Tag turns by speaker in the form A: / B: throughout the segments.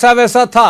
A: ऐसा वैसा था,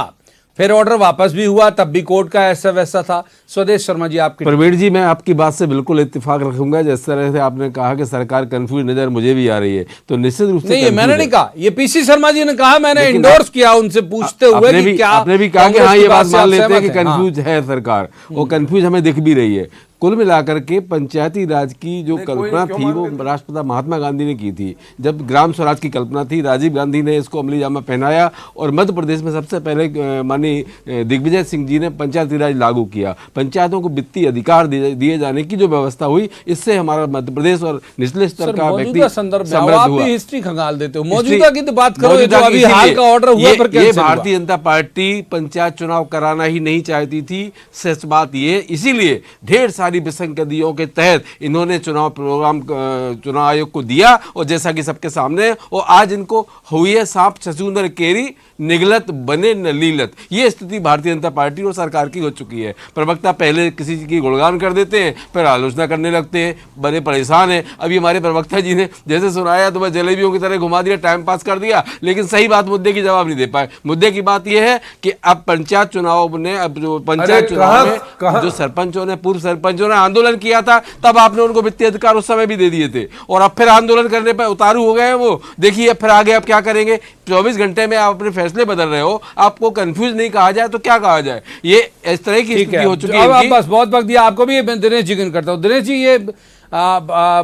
A: फिर ऑर्डर वापस भी हुआ, तब भी कोर्ट का ऐसा वैसा था। स्वदेश शर्मा जी आपकी।
B: प्रवीण जी, मैं आपकी बात से बिल्कुल इत्तेफाक रखूंगा। जिस तरह से आपने कहा कि सरकार कंफ्यूज नजर मुझे भी आ रही है, तो निश्चित रूप से
A: नहीं, ये मैंने नहीं कहा, ये पीसी शर्मा जी ने कहा, मैंने इंडोर्स किया उनसे पूछते हुए कि क्या
B: आपने भी कहा कि हाँ, ये बात मान लेते हैं कि
A: हाँ।
B: कंफ्यूज है सरकार, वो कंफ्यूज हमें दिख भी रही है। कुल मिलाकर के पंचायती राज की जो कल्पना थी वो राष्ट्रपिता महात्मा गांधी ने की थी। जब ग्राम स्वराज की कल्पना थी, राजीव गांधी ने इसको अमली जामा पहनाया और मध्य प्रदेश में सबसे पहले माननीय दिग्विजय सिंह जी ने पंचायती राज लागू किया। पंचायतों को वित्तीय अधिकार दिए जाने की जो व्यवस्था हुई, इससे हमारा मध्य प्रदेश और निचले स्तर का व्यक्ति समृद्ध हुआ।
A: हिस्ट्री खंगाल देते हो, मौजूदा की तो बात करो, जो अभी हाल का ऑर्डर हुआ पर
B: ये भारतीय जनता पार्टी पंचायत चुनाव कराना ही नहीं चाहती थी। सच बात ये, इसीलिए ढेर सारी विसंगतियों के तहत इन्होंने चुनाव प्रोग्राम चुनाव आयोग को दिया, और जैसा कि सबके सामने, और आज इनको हुई है सांप छछूंदर केरी, निगलत बने न लीलत। ये स्थिति भारतीय जनता पार्टी और सरकार की हो चुकी है। प्रवक्ता पहले किसी की गुणगान कर देते हैं, फिर आलोचना करने लगते हैं, बड़े परेशान हैं। अभी हमारे प्रवक्ता जी ने जैसे सुनाया तो वह जलेबियों की तरह घुमा दिया, टाइम पास कर दिया, लेकिन सही बात, मुद्दे की जवाब नहीं दे पाए। मुद्दे की बात यह है कि अब पंचायत चुनाव ने, अब जो पंचायत चुनाव में जो सरपंचों ने, पूर्व सरपंचों ने आंदोलन किया था, तब आपने उनको वित्तीय अधिकार उस समय भी दे दिए थे, और अब फिर आंदोलन करने पर उतारू हो गए हैं वो। देखिए फिर आगे अब क्या करेंगे। 24 घंटे में आप अपने फैसले बदल रहे हो, आपको कंफ्यूज नहीं कहा जाए तो क्या कहा जाए। ये इस तरह की स्थिति हो चुकी है।
A: बस बहुत वक्त दिया आपको भी। दिनेश जी करता हूँ। दिनेश जी, ये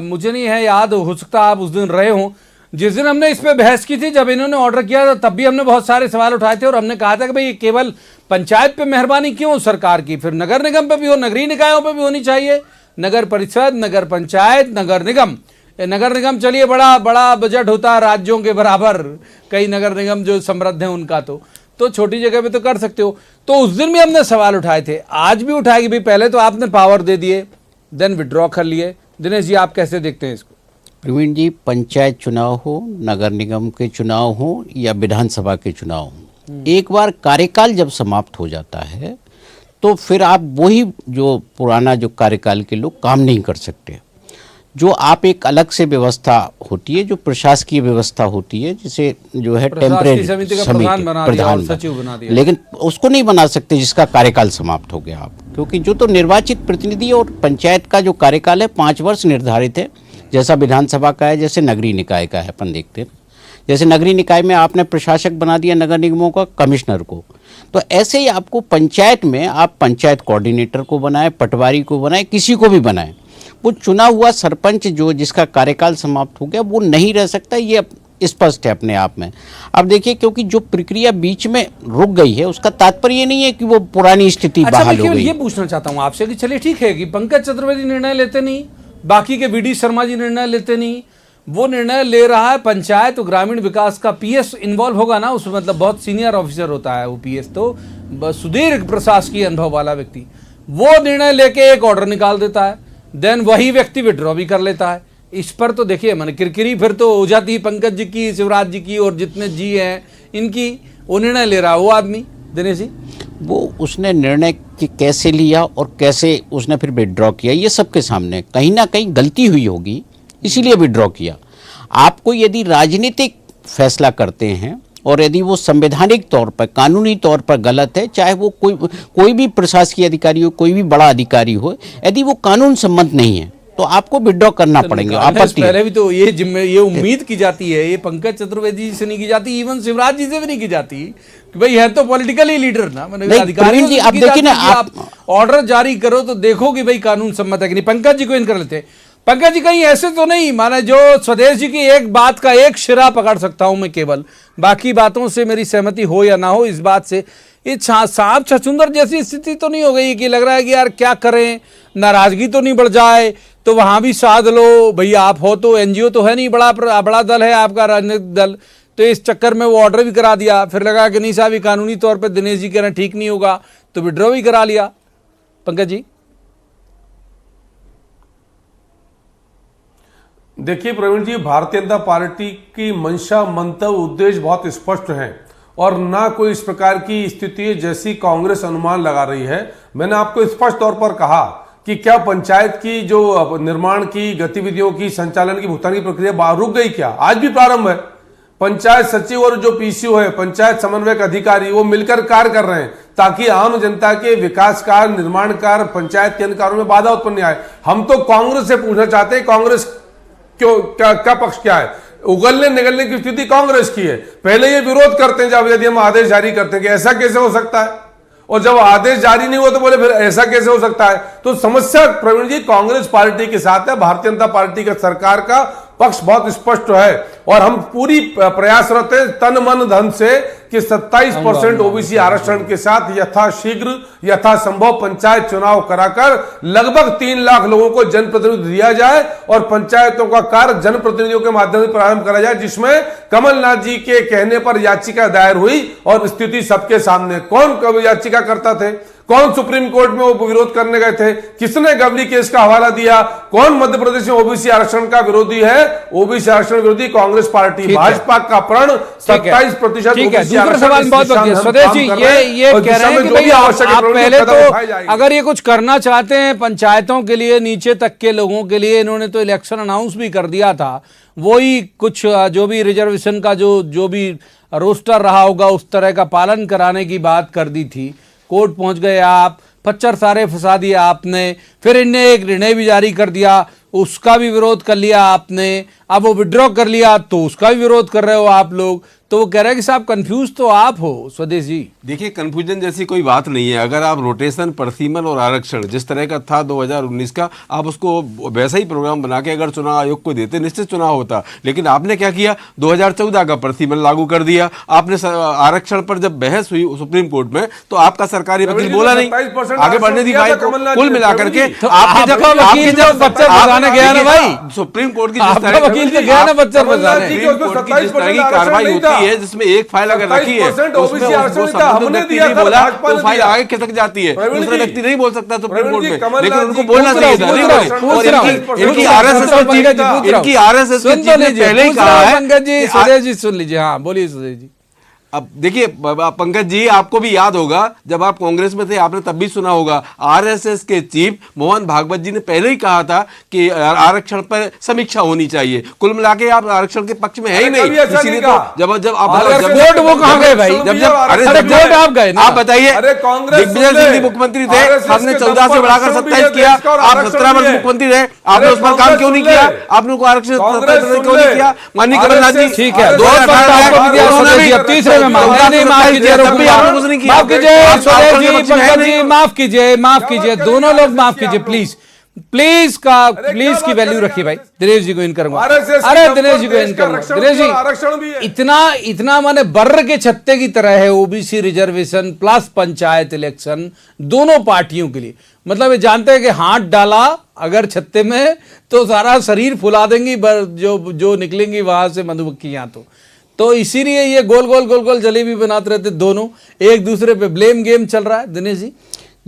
A: मुझे नहीं है याद, हो सकता आप उस दिन रहे हो जिस दिन हमने इस पे बहस की थी, जब इन्होंने ऑर्डर किया था, तब भी हमने बहुत सारे सवाल उठाए थे और हमने कहा था कि भाई केवल पंचायत पे मेहरबानी क्यों सरकार की, फिर नगर निगम पे भी हो, नगरीय निकायों पे भी होनी चाहिए। नगर परिषद, नगर पंचायत, नगर निगम। नगर निगम चलिए बड़ा बड़ा बजट होता है राज्यों के बराबर, कई नगर निगम जो समृद्ध हैं उनका, तो छोटी जगह पे तो कर सकते हो। तो उस दिन भी हमने सवाल उठाए थे, आज भी उठाएगी। भाई पहले तो आपने पावर दे दिए, देन विड्रॉ कर लिए। दिनेश जी, आप कैसे देखते हैं इसको?
C: प्रवीण जी, पंचायत चुनाव हो, नगर निगम के चुनाव हो या विधानसभा के चुनाव हो, एक बार कार्यकाल जब समाप्त हो जाता है तो फिर आप वही जो पुराना जो कार्यकाल के लोग काम नहीं कर सकते। जो आप एक अलग से व्यवस्था होती है, जो प्रशासकीय व्यवस्था होती है, जिसे जो है टेम्परेरी समिति
A: प्रधान बना दिया,
C: लेकिन उसको नहीं बना सकते जिसका कार्यकाल समाप्त हो गया आप, क्योंकि जो तो निर्वाचित प्रतिनिधि और पंचायत का जो कार्यकाल है 5 वर्ष निर्धारित है, जैसा विधानसभा का है, जैसे नगरीय निकाय का है। अपन देखते हैं जैसे नगरीय निकाय में आपने प्रशासक बना दिया नगर निगमों का, कमिश्नर को, तो ऐसे ही आपको पंचायत में आप पंचायत कोऑर्डिनेटर को बनाए, पटवारी को बनाए, किसी को भी बनाए, वो चुना हुआ सरपंच जो जिसका कार्यकाल समाप्त हो गया वो नहीं रह सकता। ये स्पष्ट है अपने आप में। अब देखिए, क्योंकि जो प्रक्रिया बीच में रुक गई है उसका तात्पर्य ये नहीं है कि वो पुरानी स्थिति बहाल हो गई।
A: ये पूछना चाहता हूँ आपसे कि चलिए ठीक है कि पंकज चतुर्वेदी निर्णय लेते नहीं, बाकी के वीडी शर्मा जी निर्णय लेते नहीं, वो निर्णय ले रहा है पंचायत और ग्रामीण विकास का। पीएस इन्वॉल्व होगा ना उसमें, मतलब बहुत सीनियर ऑफिसर होता है वो पीएस, तो सुदीर्घ प्रशासकीय अनुभव वाला व्यक्ति, वो निर्णय लेके एक ऑर्डर निकाल देता है, देन वही व्यक्ति विड्रॉ भी कर लेता है। इस पर तो देखिए मैंने किरकिरी फिर तो हो जाती है पंकज जी की, शिवराज जी की, और जितने जी हैं इनकी। वो निर्णय ले रहा है वो आदमी, दिनेश जी,
C: वो उसने निर्णय कैसे लिया और कैसे उसने फिर विड्रॉ किया, ये सबके सामने कहीं ना कहीं गलती हुई होगी, इसीलिए विड्रॉ किया। आपको यदि राजनीतिक फैसला करते हैं और यदि वो संवैधानिक तौर पर, कानूनी तौर पर गलत है, चाहे वो कोई भी प्रशासकीय अधिकारी हो, कोई भी बड़ा अधिकारी हो, यदि वो कानून सम्मत नहीं है तो आपको विड्रॉ करना पड़ेगा। आपत्ति
A: पहले भी तो ये उम्मीद की जाती है, ये पंकज चतुर्वेदी से नहीं की जाती, इवन शिवराज जी से भी नहीं की जाती कि भाई है तो पॉलिटिकली लीडर ना,
C: अधिकारी जी, आप देखिए ना,
A: आप ऑर्डर जारी करो तो देखो कि भाई कानून सम्मत है कि नहीं। पंकज जी को इन कर लेते हैं। पंकज जी कहीं ऐसे तो नहीं माना, जो स्वदेश जी की एक बात का एक शिरा पकड़ सकता हूं मैं केवल, बाकी बातों से मेरी सहमति हो या ना हो, इस बात से ये सांप छछूंदर जैसी स्थिति तो नहीं हो गई कि लग रहा है कि यार क्या करें, नाराजगी तो नहीं बढ़ जाए, तो वहां भी साध लो भैया, आप हो तो एनजीओ तो है नहीं, बड़ा दल है आपका राजनीतिक दल, तो इस चक्कर में वो ऑर्डर भी करा दिया। फिर लगा कि नहीं साहब ये कानूनी तौर पर दिनेश जी कह रहे हैं ठीक नहीं होगा, तो विड्रॉ भी करा लिया। पंकज जी,
D: देखिए प्रवीण जी, भारतीय जनता पार्टी की मंशा, मंतव्य, उद्देश्य बहुत स्पष्ट हैं और ना कोई इस प्रकार की स्थिति है जैसी कांग्रेस अनुमान लगा रही है। मैंने आपको स्पष्ट तौर पर कहा कि क्या पंचायत की जो निर्माण की गतिविधियों की, संचालन की, भुगतान की प्रक्रिया रुक गई क्या? आज भी प्रारंभ है। पंचायत सचिव और जो पीसीओ है, पंचायत समन्वयक अधिकारी, वो मिलकर कार्य कर रहे हैं ताकि आम जनता के विकास कार्य, निर्माण कार्य, पंचायत के अन्य कार्यों में बाधा उत्पन्न आए। हम तो कांग्रेस से पूछना चाहते हैं, कांग्रेस क्यों, क्या पक्ष क्या है? उगलने निगलने की स्थिति कांग्रेस की है। पहले ये विरोध करते हैं जब यदि हम आदेश जारी करते हैं कि ऐसा कैसे हो सकता है, और जब आदेश जारी नहीं हुआ तो बोले फिर ऐसा कैसे हो सकता है। तो समस्या प्रवीण जी कांग्रेस पार्टी के साथ है। भारतीय जनता पार्टी का सरकार का पक्ष बहुत स्पष्ट है और हम पूरी प्रयासरत हैं तन मन धन से कि 27% ओबीसी आरक्षण के साथ यथाशीघ्र यथासंभव पंचायत चुनाव कराकर लगभग 3 लाख लोगों को जनप्रतिनिधित्व दिया जाए और पंचायतों का कार्य जनप्रतिनिधियों के माध्यम से प्रारंभ करा जाए, जिसमें कमलनाथ जी के कहने पर याचिका दायर हुई और स्थिति सबके सामने। कौन कब याचिका करता थे, कौन सुप्रीम कोर्ट में वो विरोध करने गए थे, किसने गवली केस का हवाला दिया, कौन मध्य प्रदेश में ओबीसी आरक्षण का विरोधी है? ओबीसी आरक्षण विरोधी कांग्रेस पार्टी। भाजपा का प्रण 27% ओबीसी
A: दूसरा सवाल बहुत बढ़िया स्वदेश जी, ये कह रहे हैं कि भाई आप पहले तो अगर ये कुछ करना चाहते हैं पंचायतों के लिए, नीचे तक के लोगों के लिए, इन्होंने तो इलेक्शन अनाउंस भी कर दिया था, वही कुछ जो भी रिजर्वेशन का जो भी रोस्टर रहा होगा उस तरह का पालन कराने की बात कर दी थी। कोर्ट पहुंच गए आप, पच्चर सारे फंसा दिया आपने, फिर इनने एक निर्णय भी जारी कर दिया, उसका भी विरोध कर लिया आपने, अब वो विड्रॉ कर लिया तो उसका भी विरोध कर रहे हो आप लोग। तो वो कह रहे हैं कि साहब कंफ्यूज तो आप हो स्वदेश जी।
B: देखिए कंफ्यूजन जैसी कोई बात नहीं है। अगर आप रोटेशन, परसीमन और आरक्षण जिस तरह का था 2019 का, आप उसको वैसा ही प्रोग्राम बना के अगर चुनाव आयोग को देते, निश्चित चुनाव होता। लेकिन आपने क्या किया, 2014 का परसीमन लागू कर दिया। आपने आरक्षण पर जब बहस हुई सुप्रीम कोर्ट में तो आपका सरकारी वकील बोला नहीं, आगे बढ़ने दी बात को। कुल मिलाकर के सुप्रीम कोर्ट की कार्रवाई होती है जिसमें एक फाइल अगर रखी है बोला तो फाइल आगे खिसक जाती है, दूसरा व्यक्ति नहीं बोल सकता सुप्रीम कोर्ट में, लेकिन उनको बोलना चाहिए था। और इनकी आरएसएस के चीफ ने पहले ही कहा है।
A: पंकज जी, सुरेश जी सुन लीजिए। हाँ बोलिए सुरेश जी।
B: अब देखिए पंकज जी, आपको भी याद होगा जब आप कांग्रेस में थे, आपने तब भी सुना होगा आरएसएस के चीफ मोहन भागवत जी ने पहले ही कहा था कि आरक्षण पर समीक्षा होनी चाहिए। कुल मिला के आप आरक्षण के पक्ष में है ही नहीं, इसीलिए तो जब आप
A: वो कहां गए भाई, जब आप गए,
B: आप बताइए, दिग्विजय सिंह जी मुख्यमंत्री थे, हमने 14 से बढ़ाकर 27 किया, आप 17 वर्ष मुख्यमंत्री रहे, आपने उस पर काम क्यों नहीं किया? आपने उनको आरक्षण क्यों नहीं किया? माननीय कमलनाथ जी,
A: ठीक है, 2018 माफ कीजिए दोनों लोग, माफ कीजिए प्लीज की वैल्यू रखिए भाई। दिनेश जी को इन करूंगा, अरे दिनेश जी को इन करूंगा। दिनेश जी इतना माने बर्र के छत्ते की तरह है OBC reservation plus panchayat election दोनों पार्टियों के लिए। मतलब ये जानते हैं कि हाथ डाला अगर छत्ते में तो सारा शरीर फुला देंगी, जो निकलेंगी वहां से मधुमक्खियां। तो इसीलिए ये गोल गोल जलेबी बनाते रहते दोनों, एक दूसरे पे ब्लेम गेम चल रहा है। दिनेश जी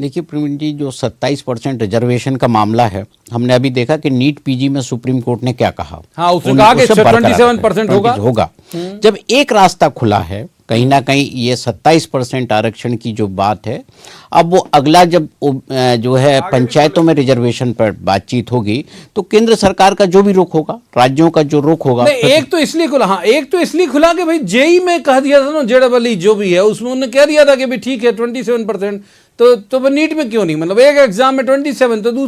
C: देखिए प्रवीण जी, जो 27% रिजर्वेशन का मामला है, हमने अभी देखा कि नीट पीजी में सुप्रीम कोर्ट ने क्या कहा।
A: हाँ, उसने कहा कि 27% होगा।
C: जब एक रास्ता खुला है, कहीं ना कहीं ये 27% आरक्षण की जो बात है, अब वो अगला जब जो है पंचायतों में रिजर्वेशन पर बातचीत होगी तो केंद्र सरकार का जो भी रुख होगा, राज्यों का जो रुख होगा।
A: एक तो इसलिए खुला, हाँ एक तो इसलिए खुला कि भाई जेई में कह दिया था ना, जेडबल जो भी है उसमें उन्होंने कह दिया था कि भाई ठीक है 27%, तो नीट में क्यों नहीं? मतलब एक एग्जाम में 27 तो दूसरे